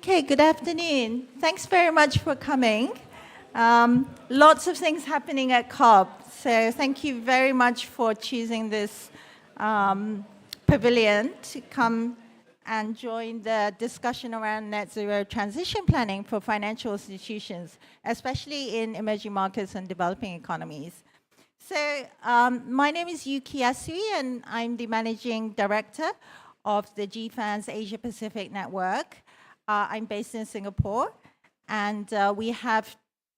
Okay, good afternoon. Thanks very much for coming. Lots of things happening at COP, so thank you very much for choosing this pavilion to come and join the discussion around net zero transition planning for financial institutions, especially in emerging markets and developing economies. So my name is Yuki Asui, and I'm the Managing Director of the GFANZ-AIIB Pacific Network. I'm based in Singapore, and we have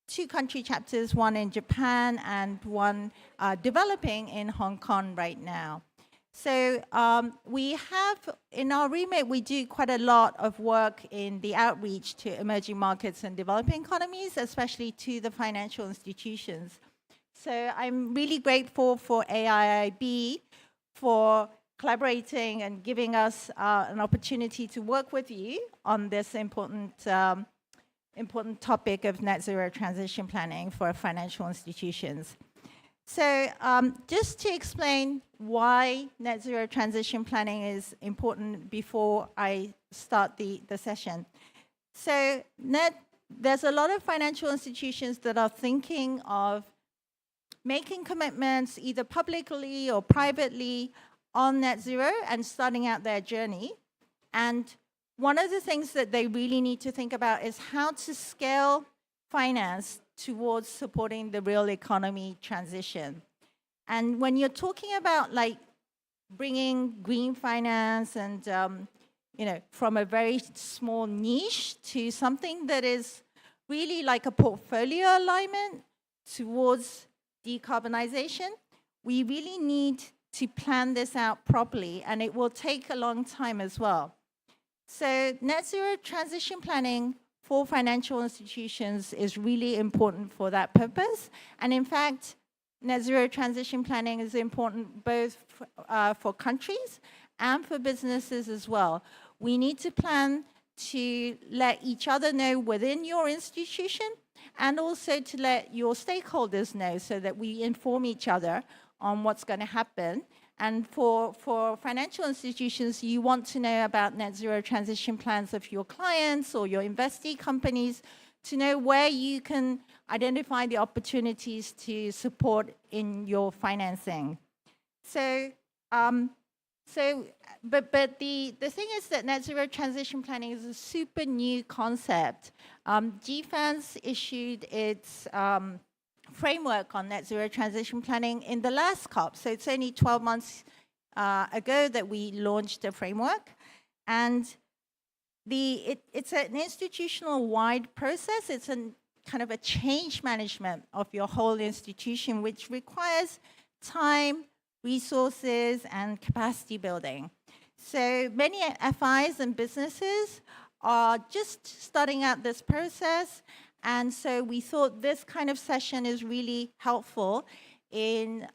two country chapters, one in Japan and one developing in Hong Kong right now. So we have, in our remit, we do quite a lot of work in the outreach to emerging markets and developing economies, especially to the financial institutions. So I'm really grateful for AIIB for collaborating and giving us an opportunity to work with you on this important topic of net zero transition planning for financial institutions. So just to explain why net zero transition planning is important before I start the session. So there's a lot of financial institutions that are thinking of making commitments either publicly or privately on net zero and starting out their journey. And one of the things that they really need to think about is how to scale finance towards supporting the real economy transition. And when you're talking about like bringing green finance and from a very small niche to something that is really like a portfolio alignment towards decarbonization, we really need to plan this out properly, and it will take a long time as well. So net zero transition planning for financial institutions is really important for that purpose. And in fact, net zero transition planning is important both for countries and for businesses as well. We need to plan to let each other know within your institution and also to let your stakeholders know so that we inform each other on what's going to happen. And for financial institutions, you want to know about net zero transition plans of your clients or your investee companies to know where you can identify the opportunities to support in your financing. So, but the thing is that net zero transition planning is a super new concept. GFANZ issued its framework on net zero transition planning in the last COP. So it's only 12 months ago that we launched the framework. And it's an institutional-wide process. It's a kind of a change management of your whole institution, which requires time, resources, and capacity building. So many FIs and businesses are just starting out this process. And so we thought this kind of session is really helpful in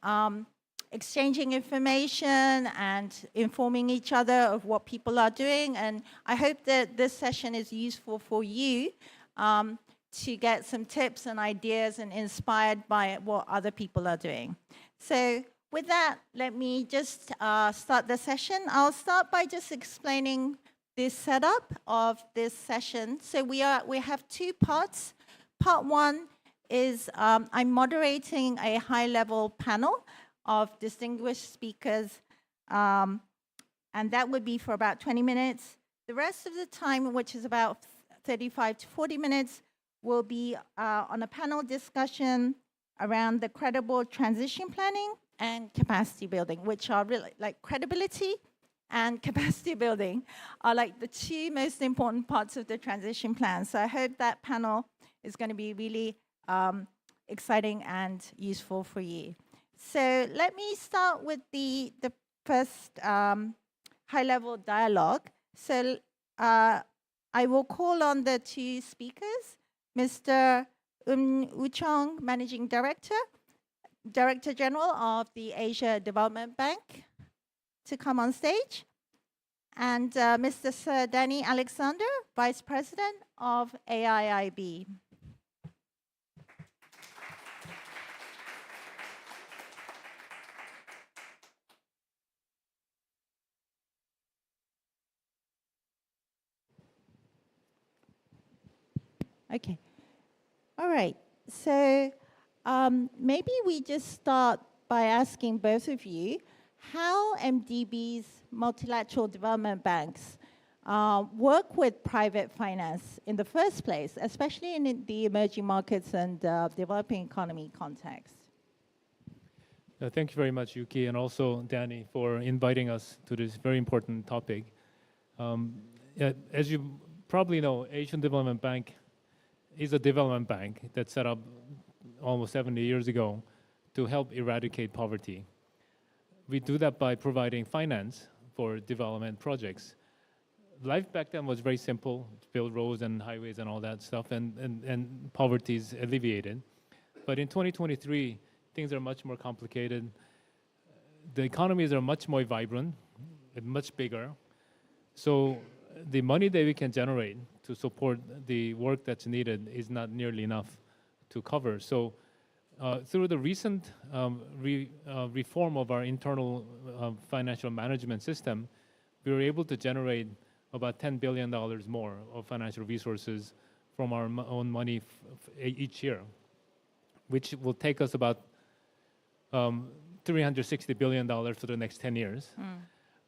exchanging information and informing each other of what people are doing. And I hope that this session is useful for you to get some tips and ideas and inspired by what other people are doing. So with that, let me just start the session. I'll start by just explaining the setup of this session. So we have two parts. Part one is I'm moderating a high-level panel of distinguished speakers, and that would be for about 20 minutes. The rest of the time, which is about 35 to 40 minutes, will be on a panel discussion around the credible transition planning and capacity building, which are really like credibility and capacity building are like the two most important parts of the transition plan. So I hope that panel is going to be really exciting and useful for you. So let me start with the first high-level dialogue. So I will call on the two speakers, Mr. Woo Chong, Managing Director, Director General of the Asia Development Bank, to come on stage, and Mr. Sir Danny Alexander, Vice President of AIIB. Okay. All right. So maybe we just start by asking both of you how MDB's multilateral development banks work with private finance in the first place, especially in the emerging markets and developing economy context. Thank you very much, Yuki, and also Danny, for inviting us to this very important topic. As you probably know, Asian Development Bank is a development bank that set up almost 70 years ago to help eradicate poverty. We do that by providing finance for development projects. Life back then was very simple, build roads and highways and all that stuff, and poverty is alleviated. But in 2023, things are much more complicated. The economies are much more vibrant and much bigger. So the money that we can generate to support the work that's needed is not nearly enough to cover. So through the recent reform of our internal financial management system, we were able to generate about $10 billion more of financial resources from our own money each year, which will take us about $360 billion for the next 10 years,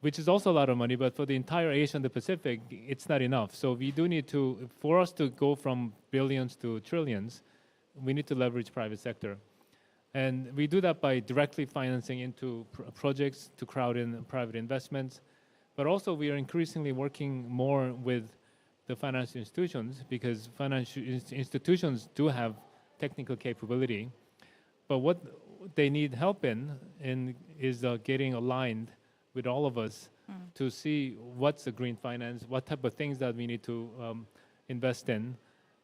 which is also a lot of money, but for the entire Asia and the Pacific, it's not enough. So we do need to, for us to go from billions to trillions, we need to leverage private sector. And we do that by directly financing into projects to crowd in private investments. But also we are increasingly working more with the financial institutions because financial institutions do have technical capability. But what they need help in is getting aligned with all of us to see what's the green finance, what type of things that we need to invest in.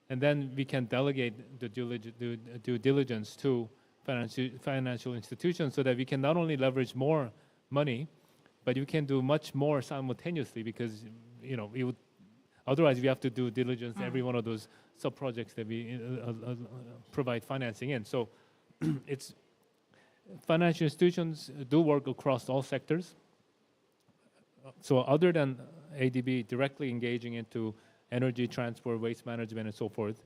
And then we can delegate the due diligence to financial institutions so that we can not only leverage more money, but you can do much more simultaneously because otherwise we have to do diligence every one of those sub-projects that we provide financing in. So it's financial institutions do work across all sectors. So other than ADB directly engaging into energy, transport, waste management, and so forth,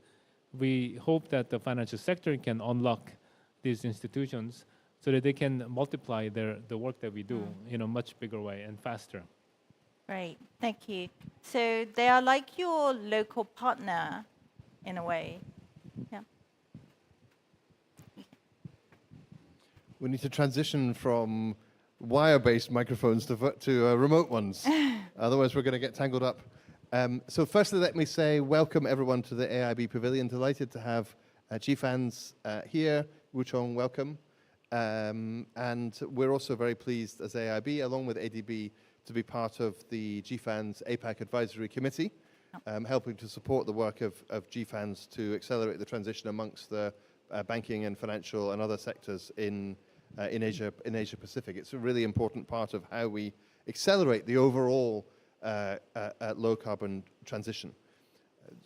we hope that the financial sector can unlock these institutions so that they can multiply the work that we do in a much bigger way and faster. Right, thank you. So they are like your local partner in a way. Yeah. We need to transition from wire-based microphones to remote ones. Otherwise, we're going to get tangled up. So firstly, let me say welcome everyone to the AIIB Pavilion. Delighted to have GFANZ here. Wuchong, welcome. And we're also very pleased as AIIB, along with ADB, to be part of the GFANZ-APAC Advisory Committee, helping to support the work of GFANZ to accelerate the transition amongst the banking and financial and other sectors in Asia Pacific. It's a really important part of how we accelerate the overall low carbon transition.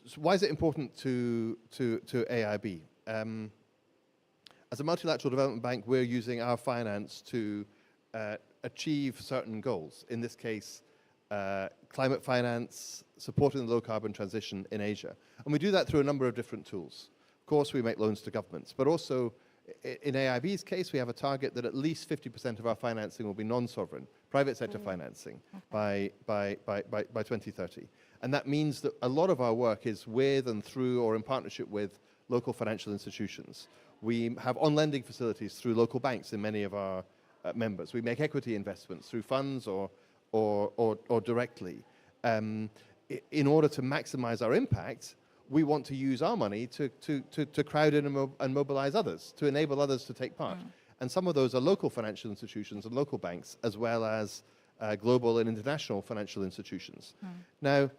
So why is it important to AIIB? As a multilateral development bank, we're using our finance to achieve certain goals. In this case, climate finance, supporting the low carbon transition in Asia. And we do that through a number of different tools. Of course, we make loans to governments, but also in AIIB's case, we have a target that at least 50% of our financing will be non-sovereign, private sector financing by 2030. And that means that a lot of our work is with and through or in partnership with local financial institutions. We have on-lending facilities through local banks in many of our members. We make equity investments through funds or directly. In order to maximize our impact, we want to use our money to crowd in and mobilize others, to enable others to take part. And some of those are local financial institutions and local banks, as well as global and international financial institutions. Now,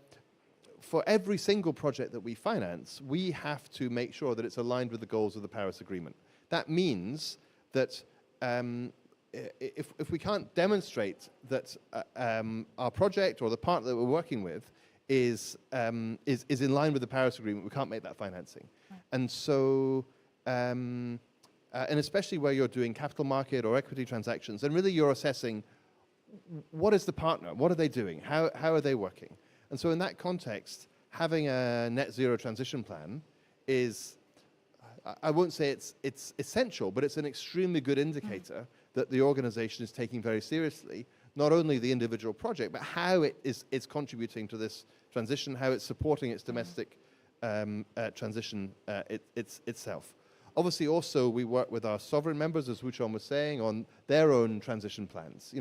for every single project that we finance, we have to make sure that it's aligned with the goals of the Paris Agreement. That means that if we can't demonstrate that our project or the partner that we're working with is in line with the Paris Agreement, we can't make that financing. And so, and especially where you're doing capital market or equity transactions, and really you're assessing what is the partner, what are they doing, how are they working? And so in that context, having a net zero transition plan is, I won't say it's essential, but it's an extremely good indicator that the organization is taking very seriously not only the individual project, but how it's contributing to this transition, how it's supporting its domestic transition itself. Obviously, also we work with our sovereign members, as Wuchon was saying, on their own transition plans.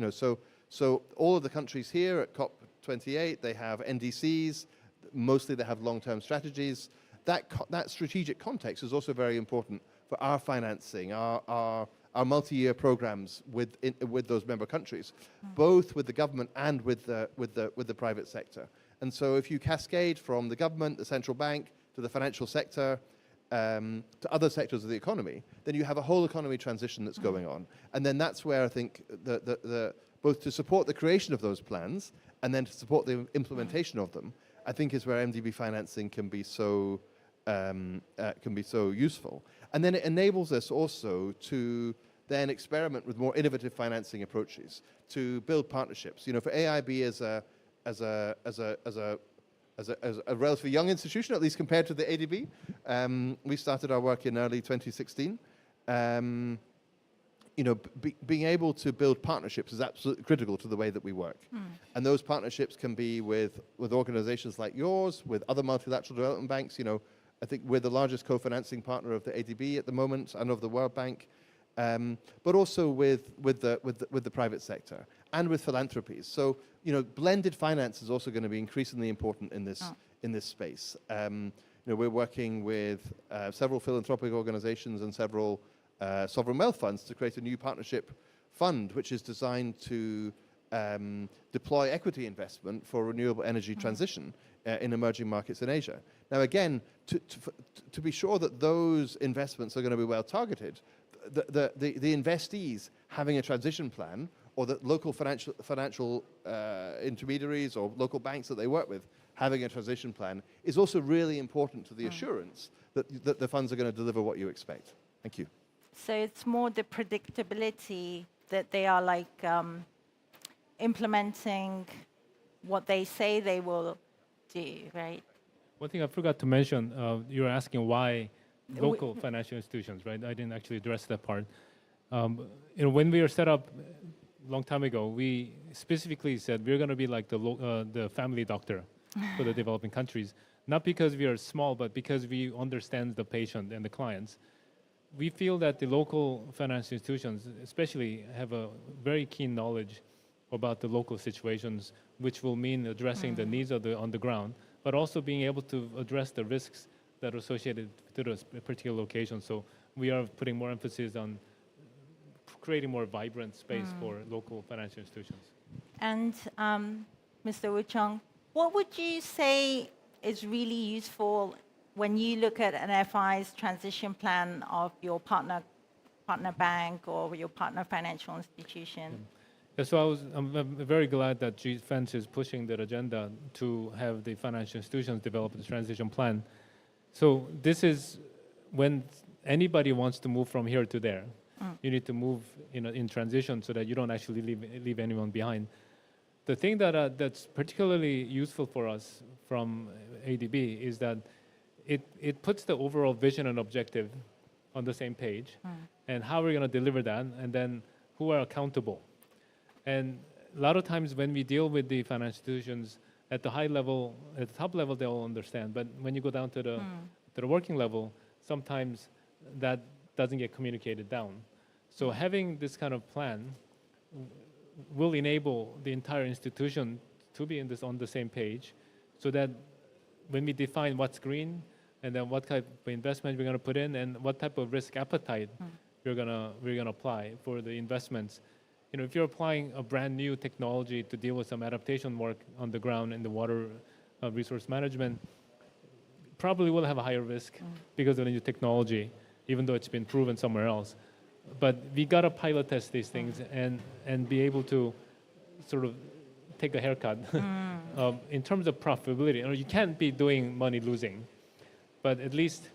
So all of the countries here at COP28, they have NDCs. Mostly, they have long-term strategies. That strategic context is also very important for our financing, our multi-year programs with those member countries, both with the government and with the private sector. And so, if you cascade from the government, the central bank, to the financial sector, to other sectors of the economy, then you have a whole economy transition that's going on. And then that's where I think both to support the creation of those plans and then to support the implementation of them, I think is where MDB financing can be so useful. And then it enables us also to then experiment with more innovative financing approaches, to build partnerships. For AIB as a relatively young institution, at least compared to the ADB, we started our work in early 2016. Being able to build partnerships is absolutely critical to the way that we work. And those partnerships can be with organizations like yours, with other multilateral development banks. I think we're the largest co-financing partner of the ADB at the moment and of the World Bank, but also with the private sector and with philanthropies. So, blended finance is also going to be increasingly important in this space. We're working with several philanthropic organizations and several sovereign wealth funds to create a new partnership fund, which is designed to deploy equity investment for renewable energy transition in emerging markets in Asia. Now, again, to be sure that those investments are going to be well targeted, the investees having a transition plan, or that local financial intermediaries or local banks that they work with having a transition plan, is also really important to the assurance that the funds are going to deliver what you expect. Thank you. So it's more the predictability that they are implementing what they say they will do, right? One thing I forgot to mention, you were asking why local financial institutions, right? I didn't actually address that part. When we were set up a long time ago, we specifically said we're going to be like the family doctor for the developing countries, not because we are small, but because we understand the patient and the clients. We feel that the local financial institutions especially have a very keen knowledge about the local situations, which will mean addressing the needs of on the ground, but also being able to address the risks that are associated to those particular locations. So we are putting more emphasis on creating more vibrant space for local financial institutions. And Mr. Wuchong, what would you say is really useful when you look at an FI's transition plan of your partner bank or your partner financial institution? Yeah, so I'm very glad that GFANZ is pushing that agenda to have the financial institutions develop the transition plan. So this is when anybody wants to move from here to there. You need to move in transition so that you don't actually leave anyone behind. The thing that's particularly useful for us from ADB is that it puts the overall vision and objective on the same page, and how we're going to deliver that, and then who are accountable. And a lot of times when we deal with the financial institutions at the high level, at the top level, they'll understand. But when you go down to the working level, sometimes that doesn't get communicated down. So having this kind of plan will enable the entire institution to be on the same page, so that when we define what's green and then what type of investment we're going to put in and what type of risk appetite we're gonna apply for the investments. If you're applying a brand new technology to deal with some adaptation work on the ground in the water resource management, probably will have a higher risk because of the new technology, even though it's been proven somewhere else. But we gotta pilot test these things and be able to sort of take a haircut in terms of profitability. You can't be doing money losing, but at least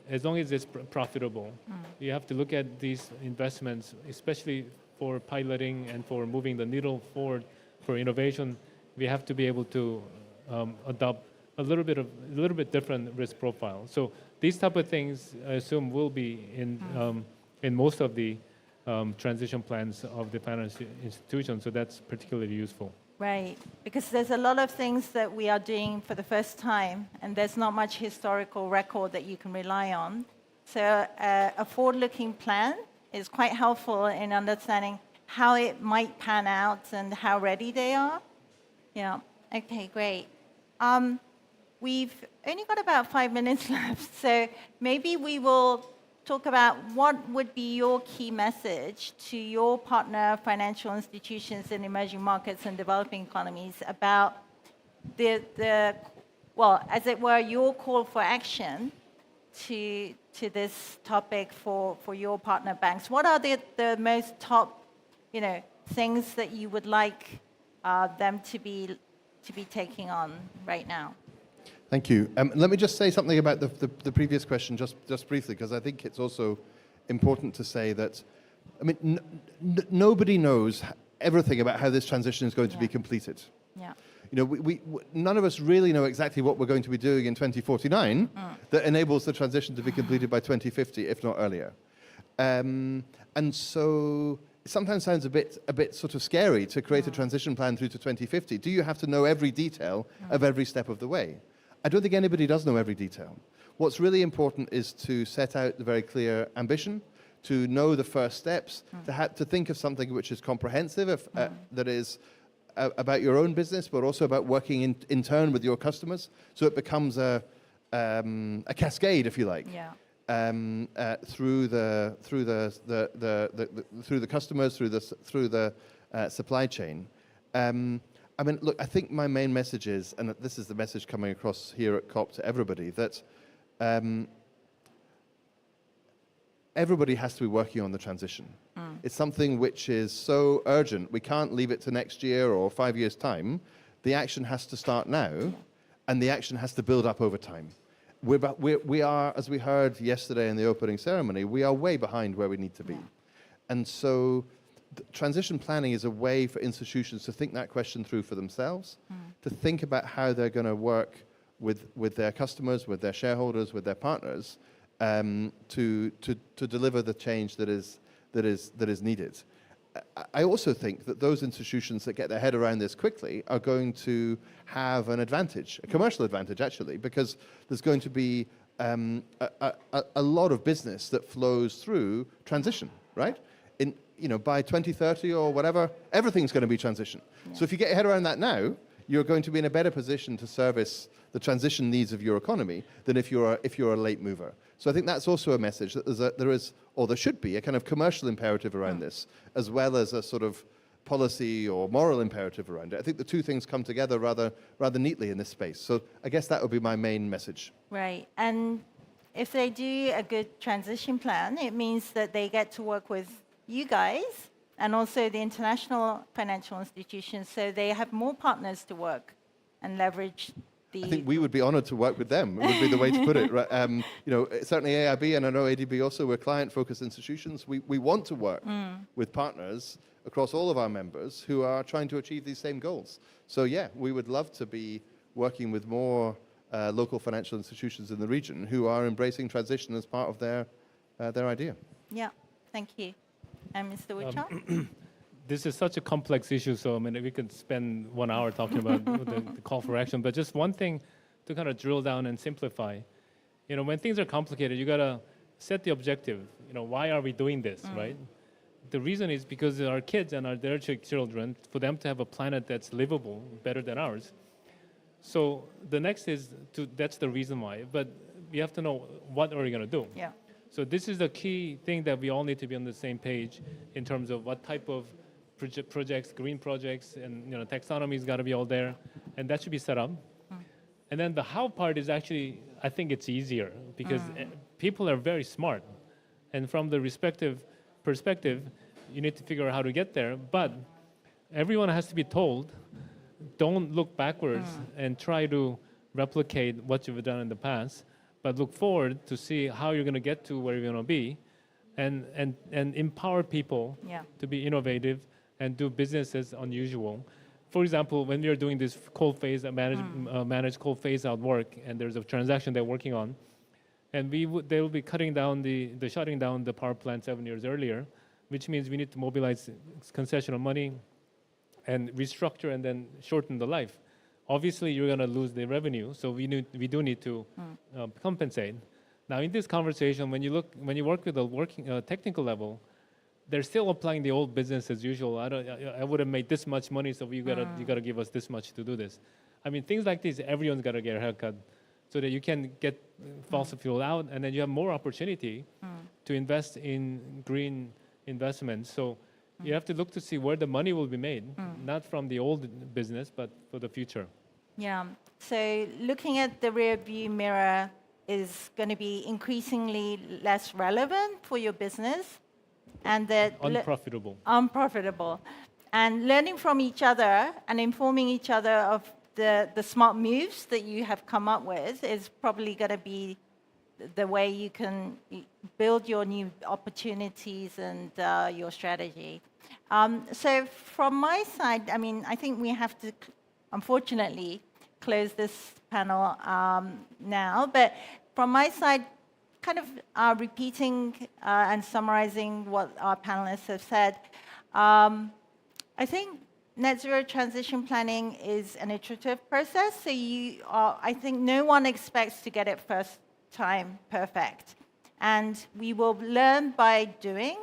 as long as it's profitable, you have to look at these investments, especially for piloting and for moving the needle forward for innovation. We have to be able to adopt a little bit different risk profile. So these type of things, I assume, will be in most of the transition plans of the financial institutions. So that's particularly useful. Right, because there's a lot of things that we are doing for the first time, and there's not much historical record that you can rely on. So a forward-looking plan is quite helpful in understanding how it might pan out and how ready they are. Yeah, okay, great. We've only got about 5 minutes left, so maybe we will talk about what would be your key message to your partner financial institutions in emerging markets and developing economies about well, as it were, your call for action to this topic for your partner banks. What are the most top, things that you would like them to be taking on right now? Thank you. Let me just say something about the previous question just briefly, because I think it's also important to say that, I mean, nobody knows everything about how this transition is going to be completed. Yeah. We none of us really know exactly what we're going to be doing in 2049 that enables the transition to be completed by 2050, if not earlier. And so it sometimes sounds a bit sort of scary to create a transition plan through to 2050. Do you have to know every detail of every step of the way? I don't think anybody does know every detail. What's really important is to set out the very clear ambition, to know the first steps, to think of something which is comprehensive, that is about your own business, but also about working in turn with your customers, so it becomes a cascade, if you like, through the customers, through the supply chain. I mean, look, I think my main message is, and this is the message coming across here at COP to everybody, that everybody has to be working on the transition. It's something which is so urgent, we can't leave it to next year or 5 years' time. The action has to start now, and the action has to build up over time. We are, as we heard yesterday in the opening ceremony, we are way behind where we need to be. And so transition planning is a way for institutions to think that question through for themselves, to think about how they're going to work with their customers, with their shareholders, with their partners, to deliver the change that is needed. I also think that those institutions that get their head around this quickly are going to have an advantage, a commercial advantage actually, because there's going to be a lot of business that flows through transition, right? By 2030 or whatever, everything's going to be transition. So if you get your head around that now, you're going to be in a better position to service the transition needs of your economy than if you're a late mover. So I think that's also a message that there should be a kind of commercial imperative around this, as well as a sort of policy or moral imperative around it. I think the two things come together rather neatly in this space. So I guess that would be my main message. Right, and if they do a good transition plan, it means that they get to work with you guys and also the international financial institutions, so they have more partners to work and leverage the... I think we would be honored to work with them, would be the way to put it. Right? Certainly AIB, and I know ADB also, we're client-focused institutions. We want to work with partners across all of our members who are trying to achieve these same goals. So yeah, we would love to be working with more local financial institutions in the region who are embracing transition as part of their idea. Yeah, thank you. And Mr. Wichon? This is such a complex issue, so I mean, we could spend 1 hour talking about the call for action, but just one thing to kind of drill down and simplify. When things are complicated, you got to set the objective. Why are we doing this, right? The reason is because our kids and their children, for them to have a planet that's livable, better than ours. So the next is, that's the reason why, but we have to know what are we going to do. Yeah. So this is the key thing that we all need to be on the same page in terms of what type of projects, green projects, and taxonomy's got to be all there, and that should be set up. And then the how part is actually, I think it's easier because people are very smart, and from the respective perspective, you need to figure out how to get there. But everyone has to be told, don't look backwards and try to replicate what you've done in the past, but look forward to see how you're going to get to where you're going to be, and empower people to be innovative and do business as unusual. For example, when we are doing this coal phase, managed coal phase out work, and there's a transaction they're working on, And they will be cutting down shutting down the power plant 7 years earlier, which means we need to mobilize concessional money and restructure and then shorten the life. Obviously, you're going to lose the revenue, so we do need to compensate. Now, in this conversation, when you work with the technical level, they're still applying the old business as usual. I would have made this much money, so you gotta give us this much to do this. I mean, things like this, everyone's got to get a haircut, so that you can get fossil fuel out, and then you have more opportunity to invest in green investments. So you have to look to see where the money will be made, not from the old business, but for the future. Yeah. So looking at the rear view mirror is going to be increasingly less relevant for your business, and that unprofitable. And learning from each other and informing each other of the smart moves that you have come up with is probably going to be the way you can build your new opportunities and your strategy. So from my side, I mean, I think we have to, unfortunately, close this panel now. But from my side, kind of repeating and summarizing what our panelists have said, I think net zero transition planning is an iterative process. So I think no one expects to get it first time perfect. And we will learn by doing,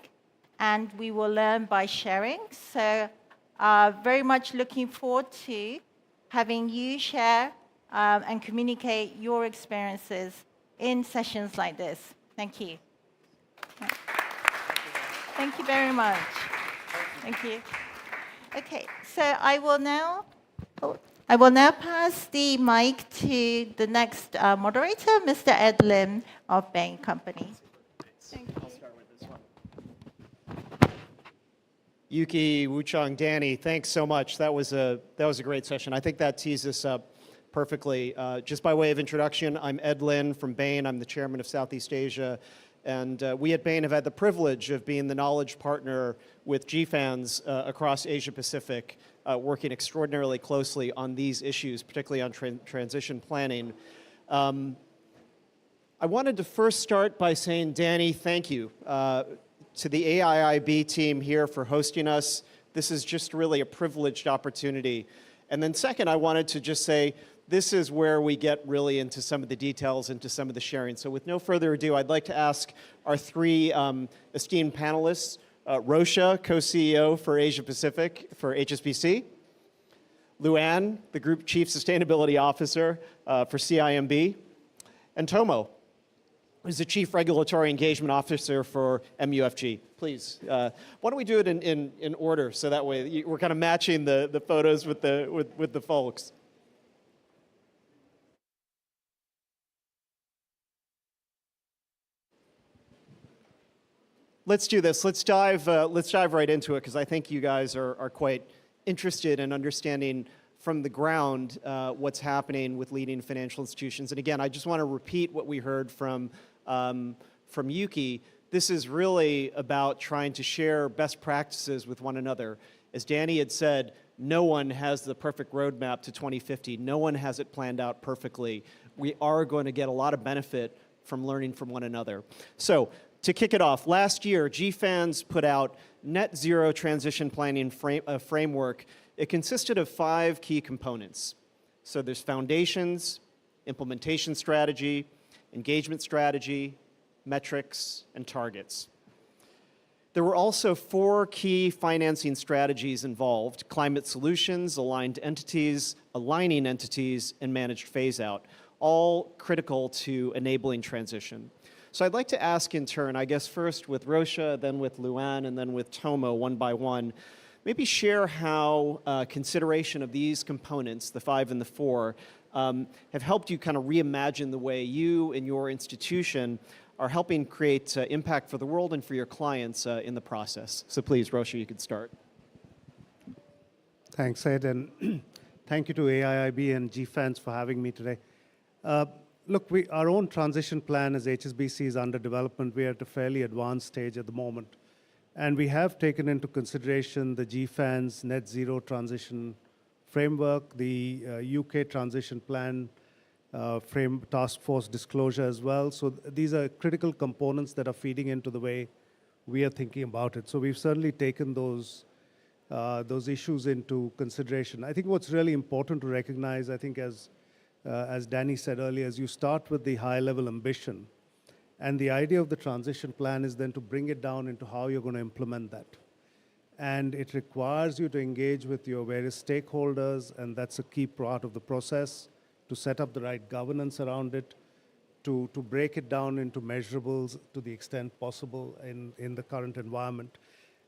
and we will learn by sharing. So very much looking forward to having you share and communicate your experiences in sessions like this. Thank you. Thank you very much. Thank you. Okay, so I will now pass the mic to the next moderator, Mr. Ed Lim of Bain Company. Thank you. I'll start with this one. Yuki, Wuchang, Danny, thanks so much. That was a great session. I think that tees us up perfectly. Just by way of introduction, I'm Ed Lin from Bain. I'm the chairman of Southeast Asia. And we at Bain have had the privilege of being the knowledge partner with GFANZ across Asia Pacific, working extraordinarily closely on these issues, particularly on transition planning. I wanted to first start by saying, Danny, thank you to the AIIB team here for hosting us. This is just really a privileged opportunity. And then second, I wanted to just say, this is where we get really into some of the details, into some of the sharing. So with no further ado, I'd like to ask our three esteemed panelists, Rosha, co-CEO for Asia Pacific for HSBC, Luann, the Group Chief Sustainability Officer for CIMB, and Tomo, who's the Chief Regulatory Engagement Officer for MUFG. Please, why don't we do it in order, so that way we're kind of matching the photos with the folks. Let's do this. Let's dive right into it, because I think you guys are quite interested in understanding from the ground what's happening with leading financial institutions. And again, I just want to repeat what we heard from Yuki. This is really about trying to share best practices with one another. As Danny had said, no one has the perfect roadmap to 2050. No one has it planned out perfectly. We are going to get a lot of benefit from learning from one another. So, to kick it off, last year, GFANZ put out Net Zero Transition Planning Framework. It consisted of 5 key components. So there's foundations, implementation strategy, engagement strategy, metrics, and targets. There were also 4 key financing strategies involved: climate solutions, aligning entities, and managed phase-out, all critical to enabling transition. So I'd like to ask in turn, I guess first with Rosha, then with Luann, and then with Tomo, one by one, maybe share how consideration of these components, the 5 and the 4, have helped you kind of reimagine the way you and your institution are helping create impact for the world and for your clients in the process. So please, Rosha, you could start. Thanks, Ed, and thank you to AIIB and GFANZ for having me today. Look, our own transition plan as HSBC is under development. We are at a fairly advanced stage at the moment. And we have taken into consideration the GFANZ Net Zero Transition Framework, the UK Transition Plan frame task force disclosure as well. So these are critical components that are feeding into the way we are thinking about it. So we've certainly taken those issues into consideration. I think what's really important to recognize, I think as Danny said earlier, is you start with the high-level ambition. And the idea of the transition plan is then to bring it down into how you're going to implement that. And it requires you to engage with your various stakeholders, and that's a key part of the process, to set up the right governance around it, to break it down into measurables to the extent possible in the current environment.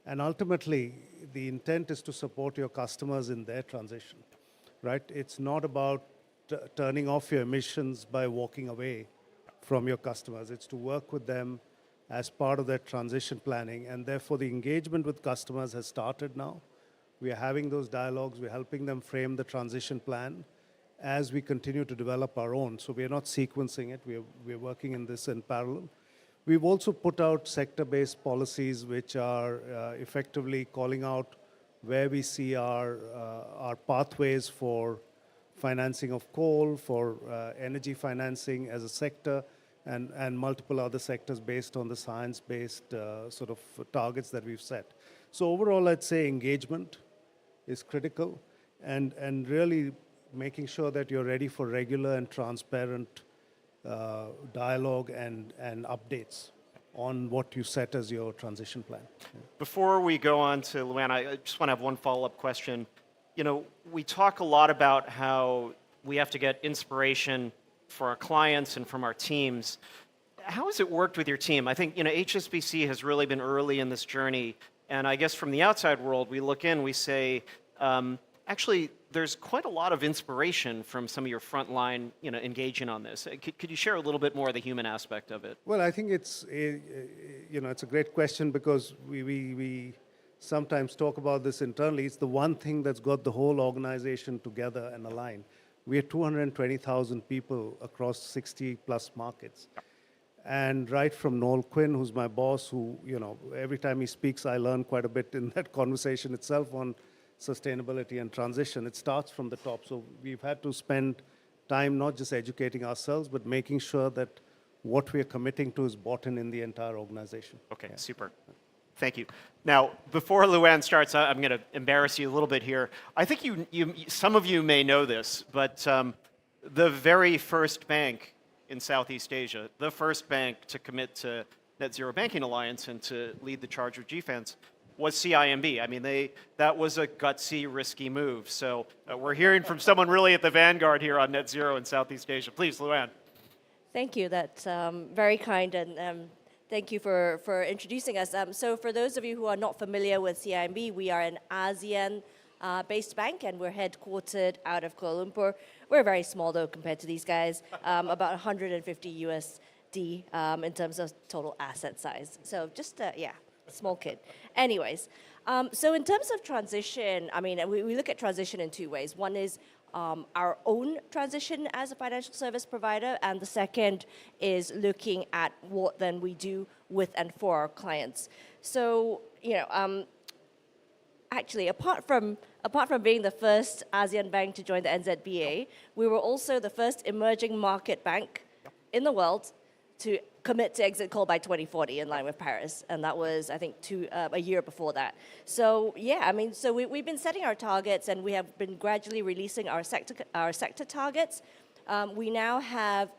And ultimately, the intent is to support your customers in their transition, right? It's not about turning off your emissions by walking away from your customers. It's to work with them as part of their transition planning, and therefore the engagement with customers has started now. We are having those dialogues. We're helping them frame the transition plan as we continue to develop our own. So we are not sequencing it. We're working in this in parallel. We've also put out sector-based policies which are effectively calling out where we see our pathways for financing of coal, for energy financing as a sector, and multiple other sectors based on the science-based sort of targets that we've set. So overall, I'd say engagement is critical, and really making sure that you're ready for regular and transparent dialogue and updates on what you set as your transition plan. Yeah. Before we go on to Luann, I just want to have one follow-up question. You know, we talk a lot about how we have to get inspiration for our clients and from our teams. How has it worked with your team? I think, you know, HSBC has really been early in this journey, and I guess from the outside world, we look in, we say, actually, there's quite a lot of inspiration from some of your frontline, you know, engaging on this. Could you share a little bit more of the human aspect of it? Well, I think it's a great question, because we sometimes talk about this internally. It's the one thing that's got the whole organization together and aligned. We are 220,000 people across 60 plus markets. And right from Noel Quinn, who's my boss, who, you know, every time he speaks, I learn quite a bit in that conversation itself on sustainability and transition. It starts from the top. So we've had to spend time not just educating ourselves, but making sure that what we are committing to is bought in the entire organization. Okay, yeah. Super. Thank you. Now, before Luann starts, I'm going to embarrass you a little bit here. I think some of you may know this, but the very first bank in Southeast Asia, the first bank to commit to Net Zero Banking Alliance and to lead the charge of GFANZ was CIMB. I mean, that was a gutsy, risky move. So we're hearing from someone really at the vanguard here on Net Zero in Southeast Asia. Please, Luann. Thank you. That's very kind, and thank you for introducing us. So for those of you who are not familiar with CIMB, we are an ASEAN-based bank, and we're headquartered out of Kuala Lumpur. We're very small, though, compared to these guys, about 150 USD in terms of total asset size. So just, small kid. Anyways, so in terms of transition, I mean, we look at transition in two ways. One is our own transition as a financial service provider, and the second is looking at what then we do with and for our clients. So, you know, actually, apart from being the first ASEAN bank to join the NZBA, we were also the first emerging market bank in the world to commit to exit coal by 2040 in line with Paris, and that was, I think, a year before that. So yeah, I mean, so we've been setting our targets, and we have been gradually releasing our sector targets. We now have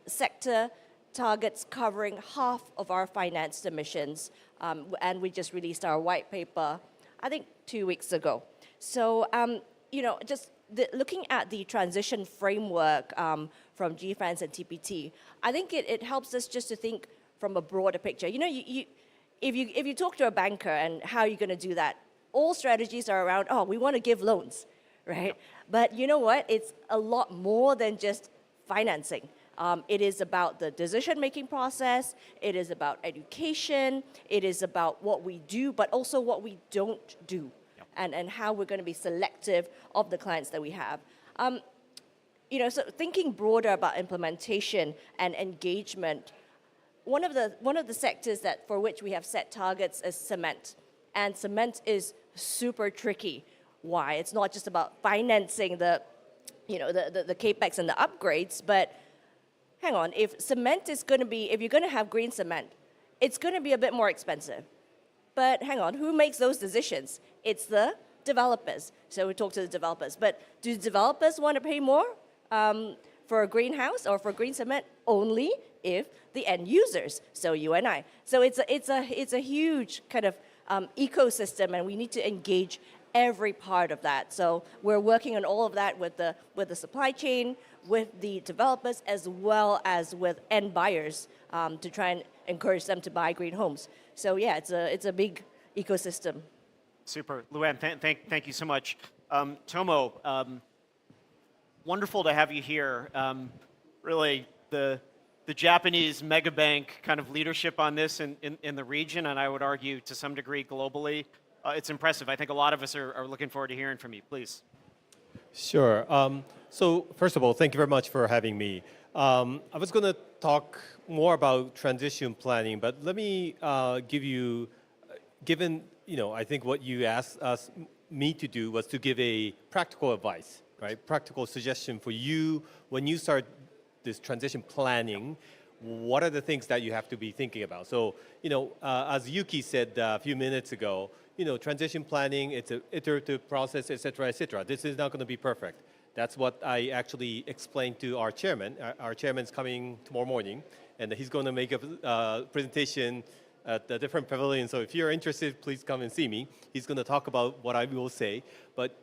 sector targets covering half of our financed emissions, and we just released our white paper, I think, 2 weeks ago. So you know, just looking at the transition framework from GFANZ and TPT, I think it helps us just to think from a broader picture. You know, if you talk to a banker and how are you going to do that, all strategies are around, oh, we want to give loans, right? Yep. But you know what? It's a lot more than just financing. It is about the decision-making process. It is about education. It is about what we do, but also what we don't do. And how we're going to be selective of the clients that we have. You know, so thinking broader about implementation and engagement, one of the sectors for which we have set targets is cement. And cement is super tricky. Why? It's not just about financing the the capex and the upgrades. But hang on, if cement is going to be, if you're going to have green cement, it's going to be a bit more expensive. But hang on, who makes those decisions? It's the developers. So we talk to the developers. But do developers want to pay more for a greenhouse or for green cement? Only if the end users, so you and I. So it's a huge kind of ecosystem, and we need to engage every part of that. So we're working on all of that with the supply chain, with the developers, as well as with end buyers to try and encourage them to buy green homes. So yeah, it's a big ecosystem. Super. Luann, thank you so much. Tomo, wonderful to have you here. Really, the Japanese mega bank kind of leadership on this in the region, and I would argue to some degree globally, it's impressive. I think a lot of us are looking forward to hearing from you. Please. Sure. So first of all, thank you very much for having me. I was going to talk more about transition planning, but let me give you, given, I think what you asked me to do was to give a practical advice, right? Practical suggestion for you when you start this transition planning. What are the things that you have to be thinking about? So, as Yuki said a few minutes ago, transition planning, it's an iterative process, et cetera, et cetera. This is not going to be perfect. That's what I actually explained to our chairman. Our chairman's coming tomorrow morning, and he's going to make a presentation at a different pavilion. So if you're interested, please come and see me. He's going to talk about what I will say. But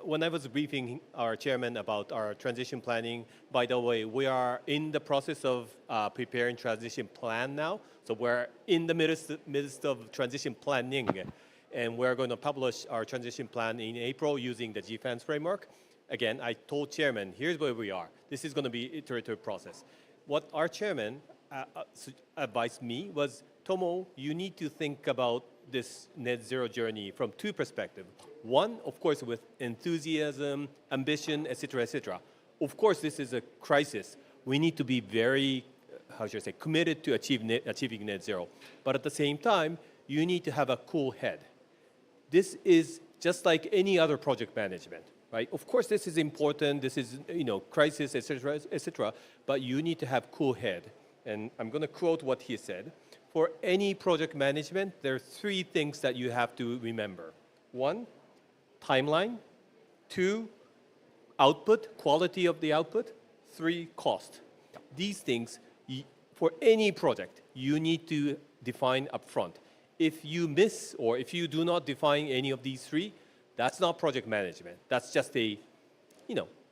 when I was briefing our chairman about our transition planning, by the way, we are in the process of preparing transition plan now. So we're in the midst of transition planning. And we're going to publish our transition plan in April using the GFANZ framework. Again, I told chairman, here's where we are. This is going to be an iterative process. What our chairman advised me was, Tomo, you need to think about this net zero journey from two perspectives. One, of course, with enthusiasm, ambition, et cetera, et cetera. Of course, this is a crisis. We need to be very, committed to achieving net zero. But at the same time, you need to have a cool head. This is just like any other project management, right? Of course, this is important. This is, crisis, et cetera. But you need to have cool head. And I'm going to quote what he said. For any project management, there are three things that you have to remember. One, timeline. Two, output, quality of the output. Three, cost. These things, for any project, you need to define upfront. If you miss or if you do not define any of these three, that's not project management. That's just a,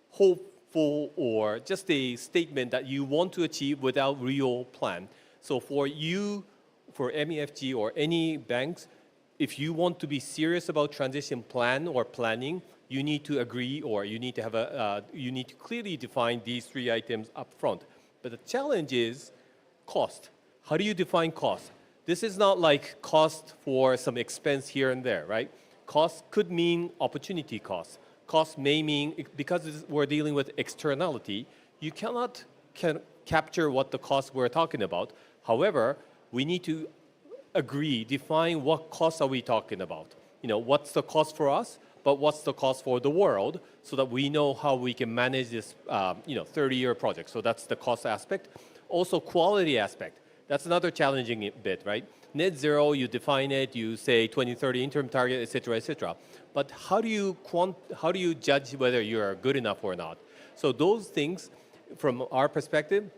hopeful or just a statement that you want to achieve without real plan. So for you, for MUFG or any banks, if you want to be serious about transition plan or planning, you need to agree or you need to have you need to clearly define these three items up front. But the challenge is cost. How do you define cost? This is not like cost for some expense here and there, right? Cost could mean opportunity cost. Cost may mean, because we're dealing with externality, you cannot capture what the cost we're talking about. However, we need to agree, define what cost are we talking about. What's the cost for us, but what's the cost for the world, so that we know how we can manage this 30-year project. So that's the cost aspect. Also, quality aspect. That's another challenging bit, right? Net zero, you define it, you say 2030 interim target, et cetera, but how do you judge whether you're good enough or not? So those things, from our perspective,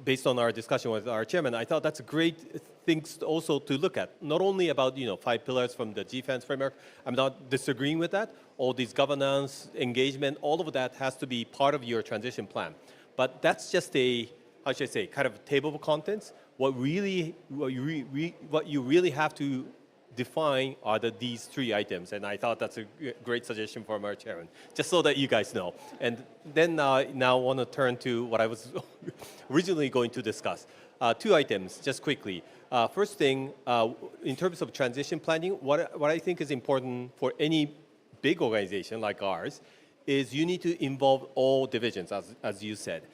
based on our discussion with our chairman, I thought that's a great things also to look at. Not only about 5 pillars from the GFANZ framework. I'm not disagreeing with that. All these governance, engagement, all of that has to be part of your transition plan. But that's just a kind of table of contents. What you really have to define are these three items, and I thought that's a great suggestion from our chairman, just so that you guys know. And then now I want to turn to what I was originally going to discuss. Two items, just quickly. First thing, in terms of transition planning, what I think is important for any big organization like ours is you need to involve all divisions, as you said.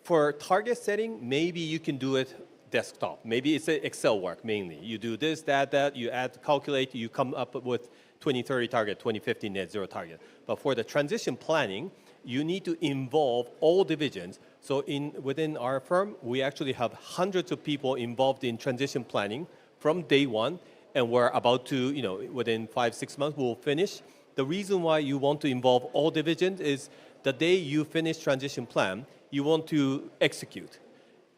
For target setting, maybe you can do it desktop. Maybe it's Excel work mainly. You do this, that, you add, calculate, you come up with 2030 target, 2050 net zero target. But for the transition planning, you need to involve all divisions. So within our firm, we actually have hundreds of people involved in transition planning from day one, and we're about to, within 5-6 months, we'll finish. The reason why you want to involve all divisions is the day you finish transition plan, you want to execute.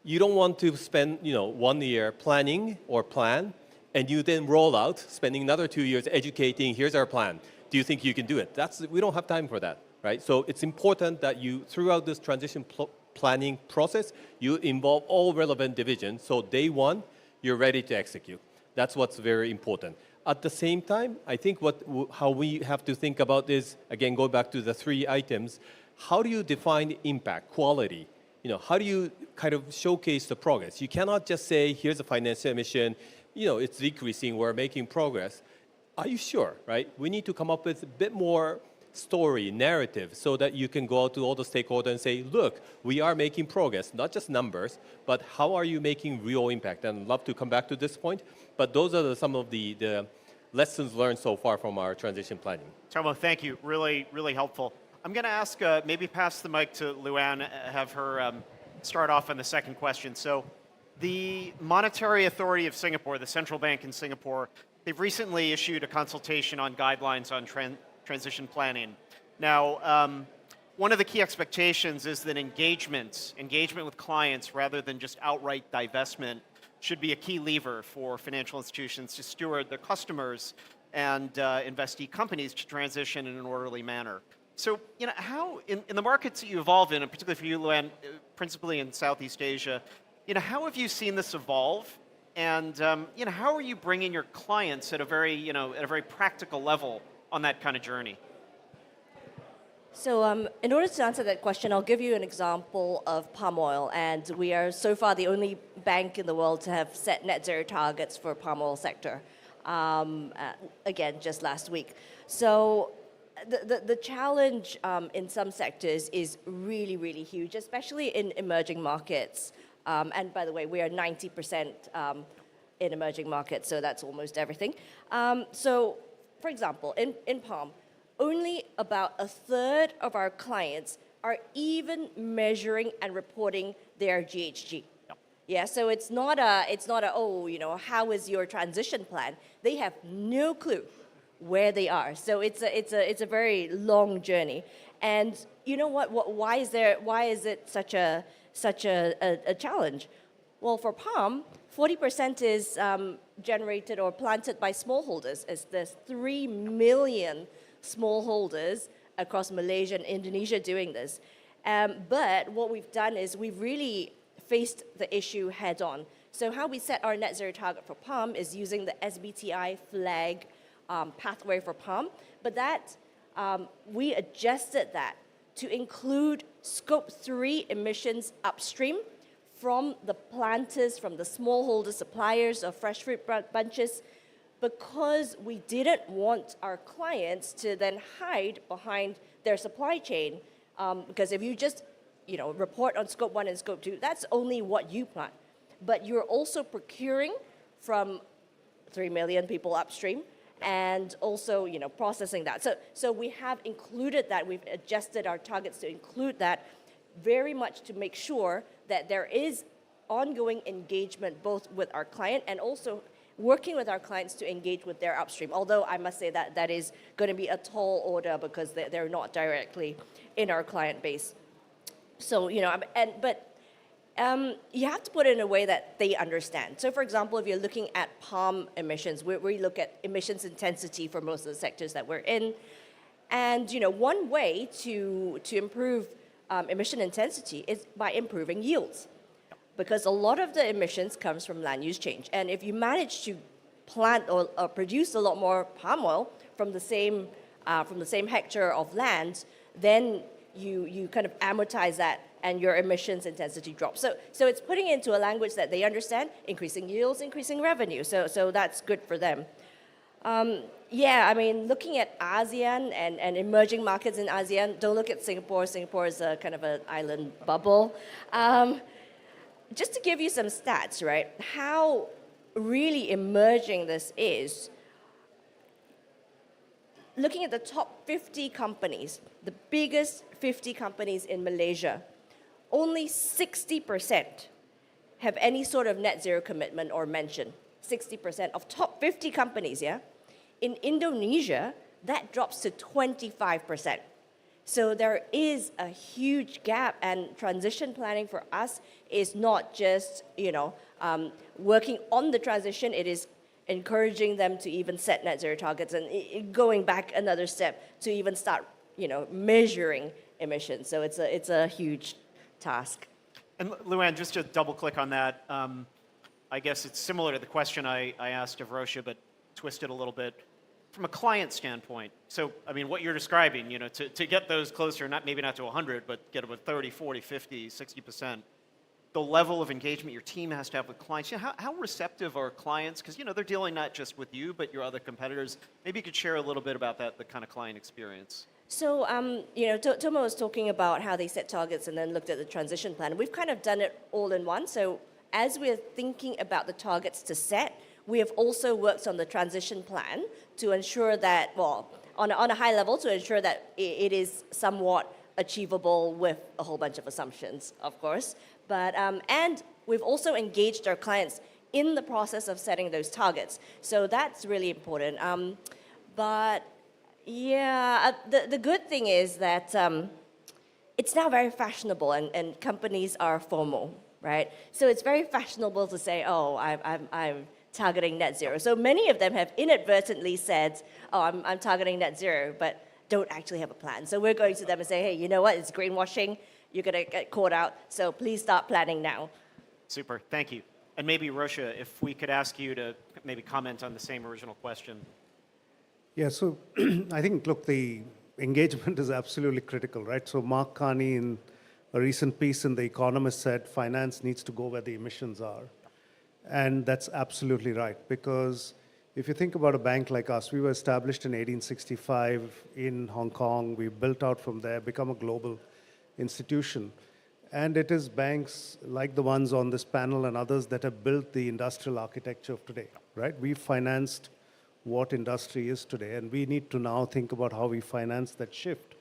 You don't want to spend, 1 year planning or plan, and you then roll out, spending another 2 years educating, here's our plan. Do you think you can do it? We don't have time for that, right? So it's important that you, throughout this transition planning process, you involve all relevant divisions. So day one, you're ready to execute. That's what's very important. At the same time, I think how we have to think about this, again, go back to the 3 items. How do you define impact, quality? How do you kind of showcase the progress? You cannot just say, here's a financial emission, it's decreasing, we're making progress. Are you sure, right? We need to come up with a bit more story, narrative, so that you can go out to all the stakeholders and say, look, we are making progress, not just numbers, but how are you making real impact? And I'd love to come back to this point, but those are some of the lessons learned so far from our transition planning. Tomo, thank you. Really, really helpful. I'm going to ask, maybe pass the mic to Luann, have her start off on the second question. So the Monetary Authority of Singapore, the central bank in Singapore, they've recently issued a consultation on guidelines on transition planning. Now, one of the key expectations is that engagement with clients rather than just outright divestment should be a key lever for financial institutions to steward their customers and investee companies to transition in an orderly manner. So, how, in the markets that you evolve in, and particularly for you, Luann, principally in Southeast Asia, how have you seen this evolve? And, how are you bringing your clients at a very, at a very practical level on that kind of journey? So in order to answer that question, I'll give you an example of palm oil. And we are so far the only bank in the world to have set net zero targets for palm oil sector. Again, just last week. So the challenge in some sectors is really, really huge, especially in emerging markets. And by the way, we are 90% in emerging markets, so that's almost everything. So, for example, in palm, only about a third of our clients are even measuring and reporting their GHG. Yeah, so it's not a how is your transition plan? They have no clue where they are. So it's a very long journey. And you know what? Why is it such a challenge? Well, for palm, 40% is generated or planted by smallholders. There's 3 million smallholders across Malaysia and Indonesia doing this. But what we've done is we've really faced the issue head on. So how we set our net zero target for palm is using the SBTI flag pathway for palm. But that, we adjusted that to include scope 3 emissions upstream from the planters, from the smallholder suppliers of fresh fruit bunches, because we didn't want our clients to then hide behind their supply chain. Because if you just report on scope 1 and scope 2, that's only what you plant. But you're also procuring from 3 million people upstream and also processing that. So we have included that. We've adjusted our targets to include that, very much to make sure that there is ongoing engagement both with our client and also working with our clients to engage with their upstream. Although I must say that is going to be a tall order because they're not directly in our client base. So, you have to put it in a way that they understand. So, for example, if you're looking at palm emissions, we look at emissions intensity for most of the sectors that we're in. And, one way to improve emission intensity is by improving yields, because a lot of the emissions comes from land use change. And if you manage to plant or produce a lot more palm oil from the same hectare of land, then you kind of amortize that and your emissions intensity drops. So it's putting it into a language that they understand, increasing yields, increasing revenue. So that's good for them. Looking at ASEAN and emerging markets in ASEAN, don't look at Singapore. Singapore is a kind of an island bubble. Just to give you some stats, right, how really emerging this is, looking at the top 50 companies, the biggest 50 companies in Malaysia, only 60% have any sort of net zero commitment or mention. 60% of top 50 companies, yeah? In Indonesia, that drops to 25%. So there is a huge gap, and transition planning for us is not just, working on the transition, it is encouraging them to even set net zero targets and going back another step to even start, measuring emissions. So it's a huge task. And Luann, just to double click on that, I guess it's similar to the question I asked of Rosha, but twisted a little bit. From a client standpoint, so I mean, what you're describing, to get those closer, maybe not to 100, but get about 30, 40, 50, 60%, the level of engagement your team has to have with clients. How receptive are clients? Because they're dealing not just with you, but your other competitors. Maybe you could share a little bit about that, the kind of client experience. So, Tomo was talking about how they set targets and then looked at the transition plan. We've kind of done it all in one. So as we're thinking about the targets to set, we have also worked on the transition plan to ensure that, well, on a high level, to ensure that it is somewhat achievable with a whole bunch of assumptions, of course. But, and we've also engaged our clients in the process of setting those targets. So that's really important. But yeah, the good thing is that it's now very fashionable, and companies are formal, right? So it's very fashionable to say, oh, I'm targeting net zero. So many of them have inadvertently said, oh, I'm targeting net zero, but don't actually have a plan. So we're going to them and say, hey, you know what, it's greenwashing, you're gonna get caught out, so please start planning now. Super, thank you. And maybe Rosha, if we could ask you to maybe comment on the same original question. Yeah, so I think, look, the engagement is absolutely critical, right? So Mark Carney, in a recent piece in The Economist, said finance needs to go where the emissions are. And that's absolutely right, because if you think about a bank like us, we were established in 1865 in Hong Kong. We built out from there, become a global institution. And it is banks like the ones on this panel and others that have built the industrial architecture of today, right? We financed what industry is today, and we need to now think about how we finance that shift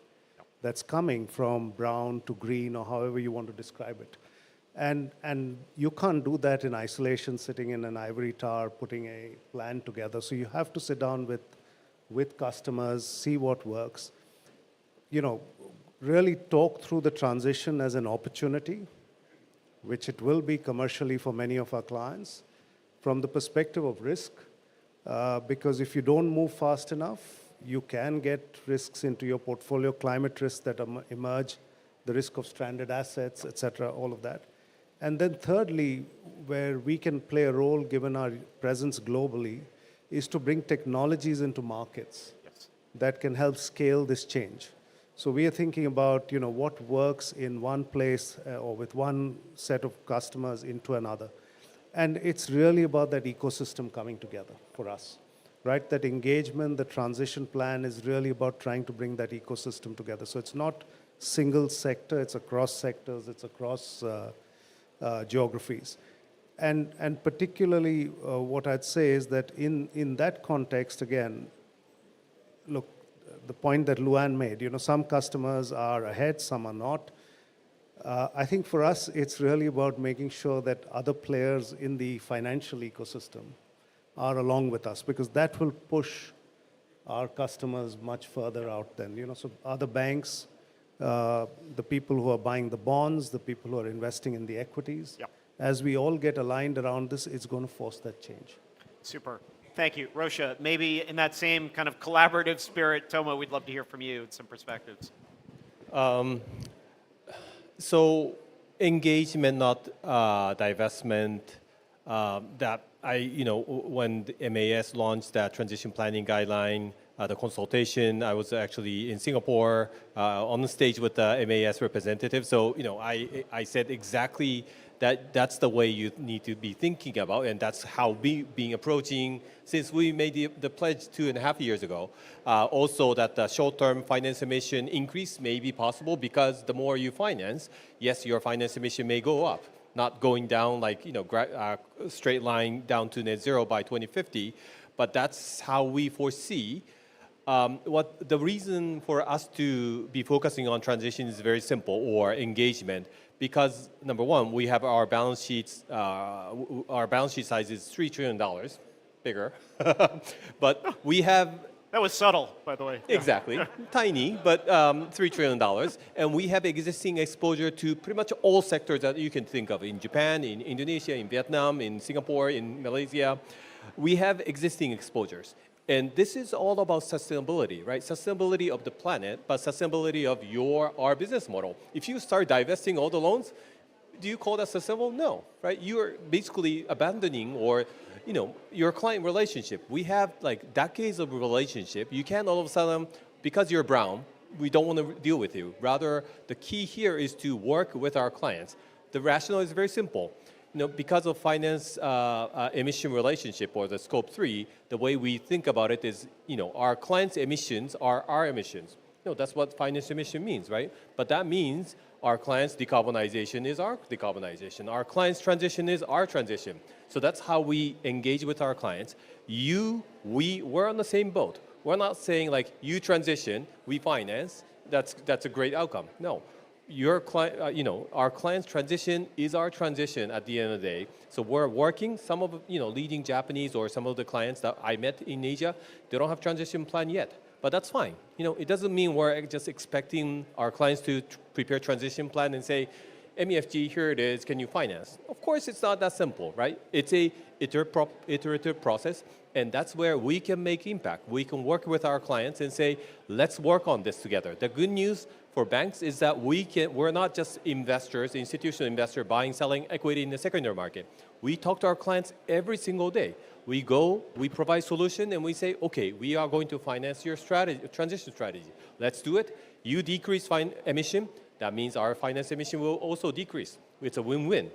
that's coming from brown to green, or however you want to describe it. And you can't do that in isolation, sitting in an ivory tower, putting a plan together. So you have to sit down with customers, see what works, really talk through the transition as an opportunity, which it will be commercially for many of our clients, from the perspective of risk, because if you don't move fast enough, you can get risks into your portfolio, climate risks that emerge, the risk of stranded assets, et cetera, all of that. And then thirdly, where we can play a role, given our presence globally, is to bring technologies into markets that can help scale this change. So we are thinking about, what works in one place or with one set of customers into another. And it's really about that ecosystem coming together for us, right? That engagement, the transition plan is really about trying to bring that ecosystem together. So it's not single sector, it's across sectors, it's across geographies. And particularly what I'd say is that in that context, again, look, the point that Luann made, some customers are ahead, some are not. I think for us, it's really about making sure that other players in the financial ecosystem are along with us, because that will push our customers much further out then. So other banks, the people who are buying the bonds, the people who are investing in the equities, as we all get aligned around this, it's going to force that change. Super. Thank you. Rosha, maybe in that same kind of collaborative spirit, Tomo, we'd love to hear from you and some perspectives. So engagement, not divestment. That when the MAS launched that transition planning guideline, the consultation, I was actually in Singapore on the stage with the MAS representative. So I said exactly that's the way you need to be thinking about, and that's how being approaching since we made the pledge 2.5 years ago. Also, that the short-term finance emission increase may be possible, because the more you finance, yes, your finance emission may go up, not going down like straight line down to net zero by 2050, but that's how we foresee what the reason for us to be focusing on transition is very simple, or engagement, because number one, we have our balance sheets. Our balance sheet size is $3 trillion, bigger, but we have. That was subtle, by the way. Yeah. Exactly. Tiny, but $3 trillion. And we have existing exposure to pretty much all sectors that you can think of in Japan, in Indonesia, in Vietnam, in Singapore, in Malaysia. We have existing exposures. And this is all about sustainability, right? Sustainability of the planet, but sustainability of our business model. If you start divesting all the loans, do you call that sustainable? No, right? You are basically abandoning your client relationship. We have like decades of relationship. You can't all of a sudden, because you're brown, we don't want to deal with you. Rather, the key here is to work with our clients. The rationale is very simple. Because of finance emission relationship, or the scope 3, the way we think about it is, our clients' emissions are our emissions. That's what finance emission means, right? But that means our clients' decarbonization is our decarbonization. Our clients' transition is our transition. So that's how we engage with our clients. We're on the same boat. We're not saying like, you transition, we finance. That's a great outcome. No. Your client, our client's transition is our transition at the end of the day. So we're working. Some of leading Japanese or some of the clients that I met in Asia, they don't have transition plan yet, but that's fine. It doesn't mean we're just expecting our clients to prepare transition plan and say, MUFG, here it is. Can you finance? Of course, it's not that simple, right? It's a iterative process, and that's where we can make impact. We can work with our clients and say, let's work on this together. The good news for banks is that we're not just investors, institutional investor buying, selling equity in the secondary market. We talk to our clients every single day. We go, we provide solution, and we say, okay, we are going to finance your transition strategy. Let's do it. You decrease emission. That means our finance emission will also decrease. It's a win-win.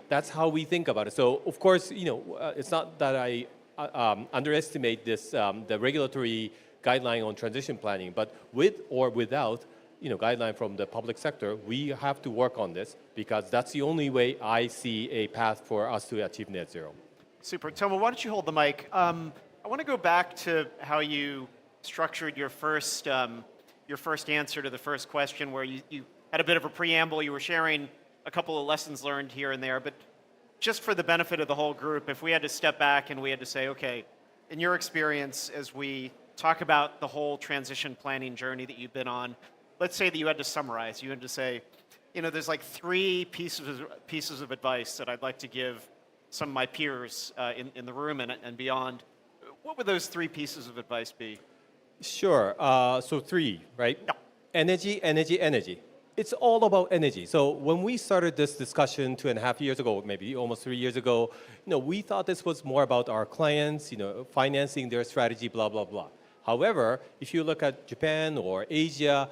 That's how we think about it. So, of course, it's not that I underestimate this, the regulatory guideline on transition planning, but with or without guideline from the public sector, we have to work on this, because that's the only way I see a path for us to achieve net zero. Super. Toma, why don't you hold the mic? I want to go back to how you structured your first answer to the first question, where you had a bit of a preamble. You were sharing a couple of lessons learned here and there, but just for the benefit of the whole group, if we had to step back and we had to say, okay, in your experience, as we talk about the whole transition planning journey that you've been on, let's say that you had to summarize. You had to say, there's like 3 pieces of advice that I'd like to give some of my peers in the room and beyond. What would those 3 pieces of advice be? Sure. So 3, right? Yeah. Energy, energy, energy. It's all about energy. So when we started this discussion 2.5 years ago, maybe almost 3 years ago, we thought this was more about our clients, financing their strategy, blah, blah, blah. However, if you look at Japan or Asia,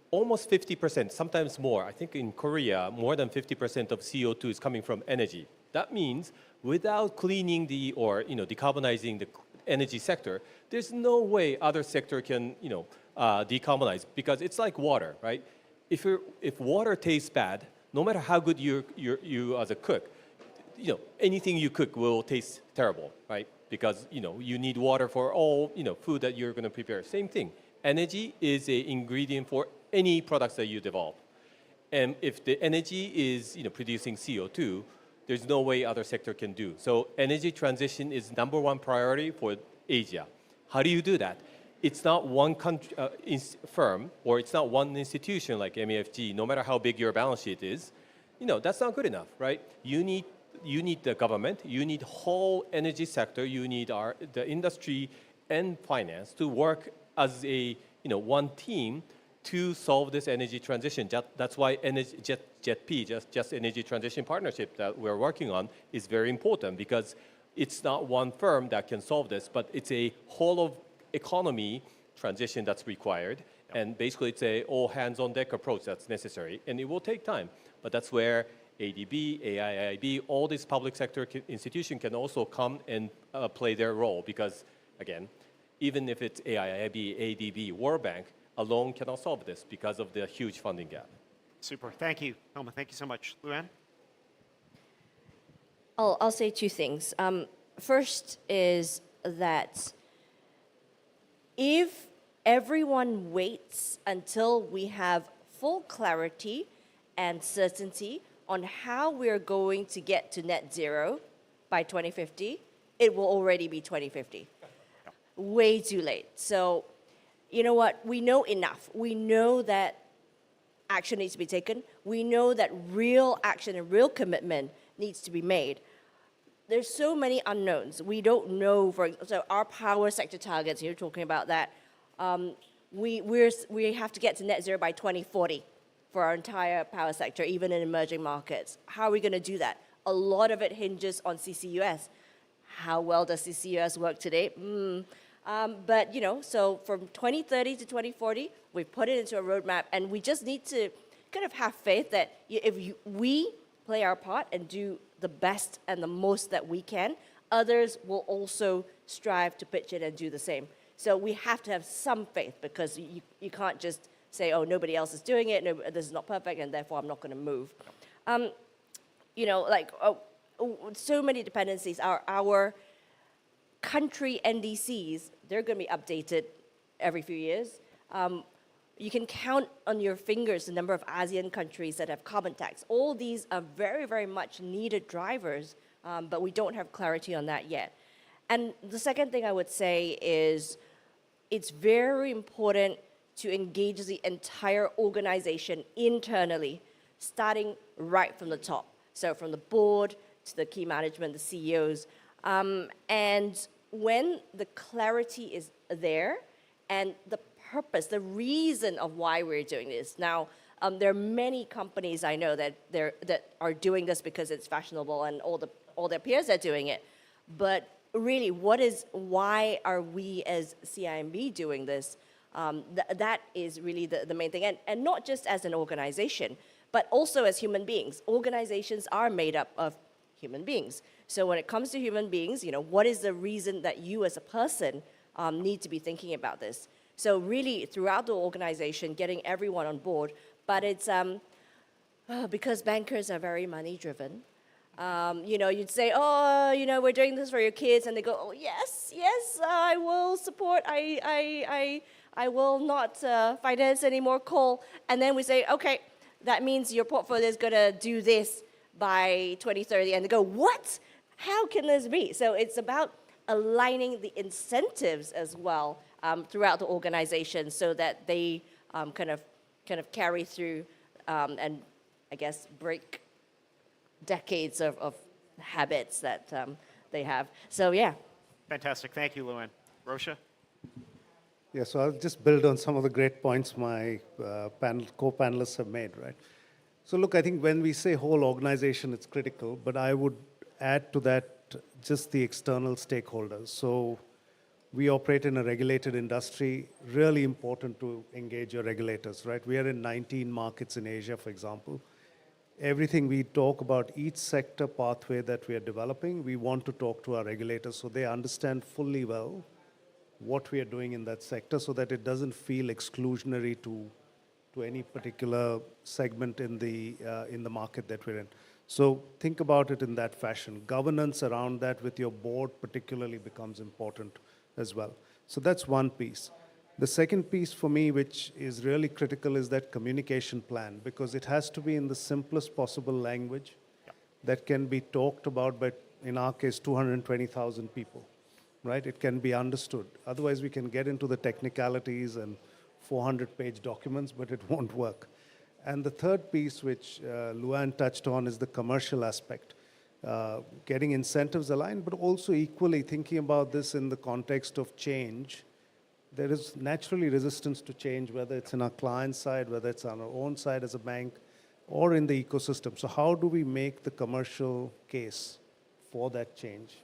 almost 50%, sometimes more. I think in Korea, more than 50% of CO2 is coming from energy. That means without cleaning decarbonizing the energy sector, there's no way other sector can, decarbonize, because it's like water, right? If water tastes bad, no matter how good you as a cook, anything you cook will taste terrible, right? Because you need water for all food that you're going to prepare. Same thing. Energy is an ingredient for any products that you develop, and if the energy is producing CO2, there's no way other sector can do. So energy transition is #1 priority for Asia. How do you do that? It's not one country, firm, or it's not one institution like MUFG, no matter how big your balance sheet is. That's not good enough, right? You need the government, you need whole energy sector, you need the industry and finance to work as a one team to solve this energy transition. That's why JETP, Just Energy Transition Partnership, that we're working on is very important, because it's not one firm that can solve this, but it's a whole of economy transition that's required. Yep. And basically it's a all hands on deck approach that's necessary, and it will take time. But that's where ADB, AIIB, all these public sector institutions can also come and play their role, because again, even if it's AIIB, ADB, World Bank, alone cannot solve this because of the huge funding gap. Super. Thank you, Toma. Thank you so much. Luann? I'll say 2 things. First is that if everyone waits until we have full clarity and certainty on how we're going to get to net zero by 2050, it will already be 2050. Way too late. So, you know what? We know enough. We know that action needs to be taken. We know that real action and real commitment needs to be made. There's so many unknowns. We don't know, so our power sector targets, you're talking about that, we have to get to net zero by 2040 for our entire power sector, even in emerging markets. How are we going to do that? A lot of it hinges on CCUS. How well does CCUS work today? But, so from 2030 to 2040, we've put it into a roadmap, and we just need to kind of have faith that if we play our part and do the best and the most that we can, others will also strive to pitch in and do the same. So we have to have some faith, because you can't just say, oh, nobody else is doing it, no, this is not perfect, and therefore I'm not going to move. So many dependencies. Our country NDCs, they're going to be updated every few years. You can count on your fingers the number of ASEAN countries that have carbon tax. All these are very, very much needed drivers, but we don't have clarity on that yet. And the second thing I would say is it's very important to engage the entire organization internally, starting right from the top. So from the board to the key management, the CEOs. And when the clarity is there and the purpose, the reason of why we're doing this. Now, there are many companies I know that are doing this because it's fashionable and all their peers are doing it. But really, why are we as CIMB doing this? That is really the main thing. And not just as an organization, but also as human beings. Organizations are made up of human beings. So when it comes to human beings, what is the reason that you as a person need to be thinking about this? So really, throughout the organization, getting everyone on board. But it's because bankers are very money-driven. You'd say, oh, we're doing this for your kids, and they go, oh, yes, I will support. I will not finance any more coal. And then we say, okay, that means your portfolio is going to do this by 2030. And they go, what? How can this be? So it's about aligning the incentives as well throughout the organization, so that they kind of carry through and, I guess, break decades of habits that they have. So, yeah. Fantastic. Thank you, Luann. Rosha? Yeah, so I'll just build on some of the great points my co-panelists have made, right? So look, I think when we say whole organization, it's critical, but I would add to that just the external stakeholders. So we operate in a regulated industry, really important to engage your regulators, right? We are in 19 markets in Asia, for example. Everything we talk about, each sector pathway that we are developing, we want to talk to our regulators so they understand fully well what we are doing in that sector, so that it doesn't feel exclusionary to any particular segment in the market that we're in. So think about it in that fashion. Governance around that with your board particularly becomes important as well. So that's one piece. The second piece for me, which is really critical, is that communication plan, because it has to be in the simplest possible language that can be talked about by, in our case, 220,000 people, right? It can be understood. Otherwise, we can get into the technicalities and 400-page documents, but it won't work. And the third piece, which Luann touched on, is the commercial aspect. Getting incentives aligned, but also equally thinking about this in the context of change. There is naturally resistance to change, whether it's in our client side, whether it's on our own side as a bank, or in the ecosystem. So how do we make the commercial case for that change?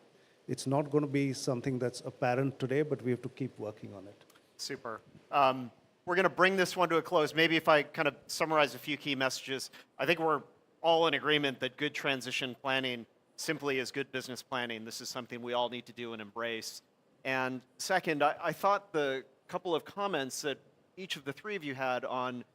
It's not going to be something that's apparent today, but we have to keep working on it. Super. We're going to bring this one to a close. Maybe if I kind of summarize a few key messages. I think we're all in agreement that good transition planning simply is good business planning. This is something we all need to do and embrace. And second, I thought the couple of comments that each of the three of you had on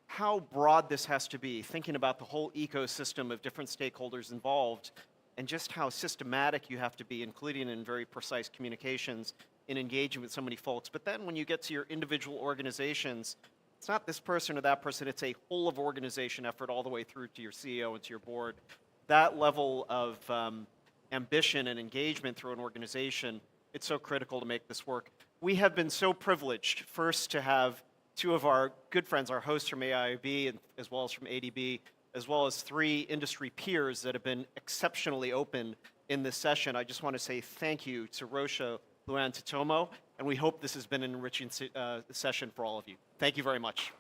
how broad this has to be, thinking about the whole ecosystem of different stakeholders involved, and just how systematic you have to be, including in very precise communications, in engaging with so many folks. But then when you get to your individual organizations, it's not this person or that person, it's a whole of organization effort all the way through to your CEO and to your board. That level of ambition and engagement through an organization, it's so critical to make this work. We have been so privileged, first to have two of our good friends, our hosts from AIIB, and as well as from ADB, as well as three industry peers that have been exceptionally open in this session. I just want to say thank you to Rosha, Luann, to Tomo, and we hope this has been an enriching session for all of you. Thank you very much.